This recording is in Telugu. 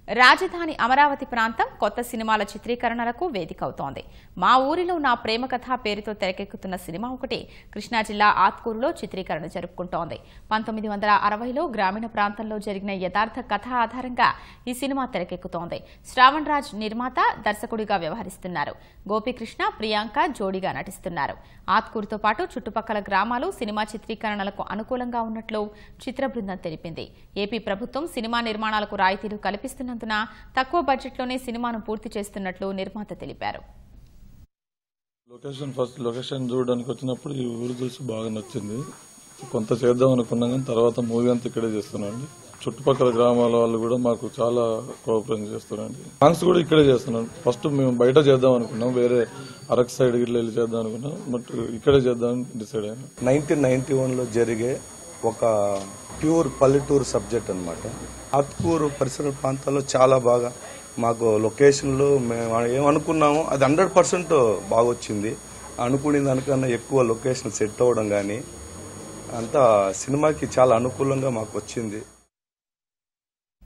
రాజధాని అమరావతి ప్రాంతం కొత్త సినిమాల చిత్రీకరణలకు వేదికవుతోంది. మా ఊరిలో నా ప్రేమ కథ పేరుతో తెరకెక్కుతున్న సినిమా ఒకటి కృష్ణా జిల్లా ఆత్కూరులో చిత్రీకరణ జరుపుకుంటోంది. 1960లో గ్రామీణ ప్రాంతంలో జరిగిన యథార్థ కథ ఆధారంగా ఈ సినిమా తెరకెక్కుతోంది. శ్రావణ్ రాజ్ నిర్మాత, దర్శకుడిగా వ్యవహరిస్తున్నారు. గోపీకృష్ణ, ప్రియాంక జోడీగా నటిస్తున్నారు. ఆత్కూరుతో పాటు చుట్టుపక్కల గ్రామాలు సినిమా చిత్రీకరణలకు అనుకూలంగా ఉన్నట్లు చిత్ర బృందం తెలిపింది. ఏపీ ప్రభుత్వం సినిమా నిర్మాణాలకు రాయితీలు కల్పిస్తున్న తక్కువ బడ్జెట్లోనే సినిమాను పూర్తి చేస్తున్నట్లు నిర్మాత తెలిపారు. లొకేషన్ చూడడానికి వచ్చినప్పుడు ఈ ఊరు చూసి బాగా నచ్చింది. కొంత చేద్దాం అనుకున్నాం కానీ తర్వాత మూవీ అంతా ఇక్కడే చేస్తున్నాండి. చుట్టుపక్కల గ్రామాల వాళ్ళు కూడా మాకు చాలా కోఆపరేషన్ చేస్తున్నాండి. సాంగ్స్ కూడా ఇక్కడే చేస్తున్నాం. ఫస్ట్ మేము బయట చేద్దాం అనుకున్నాం, వేరే అరకు సైడ్ ఇట్లా వెళ్ళి చేద్దాం అనుకున్నాం. బట్ ఇక్కడే చేద్దామని డిసైడ్ అయ్యాను. 1991లో జరిగే ఒక ప్యూర్ పల్లెటూరు సబ్జెక్ట్ అనమాట. ఆత్కూరు పరిసర ప్రాంతాల్లో చాలా బాగా మాకు లొకేషన్లు మేము ఏమనుకున్నామో అది 100% బాగా వచ్చింది. అనుకునే దానికన్నా ఎక్కువ లొకేషన్ సెట్ అవ్వడం కానీ అంతా సినిమాకి చాలా అనుకూలంగా మాకు వచ్చింది.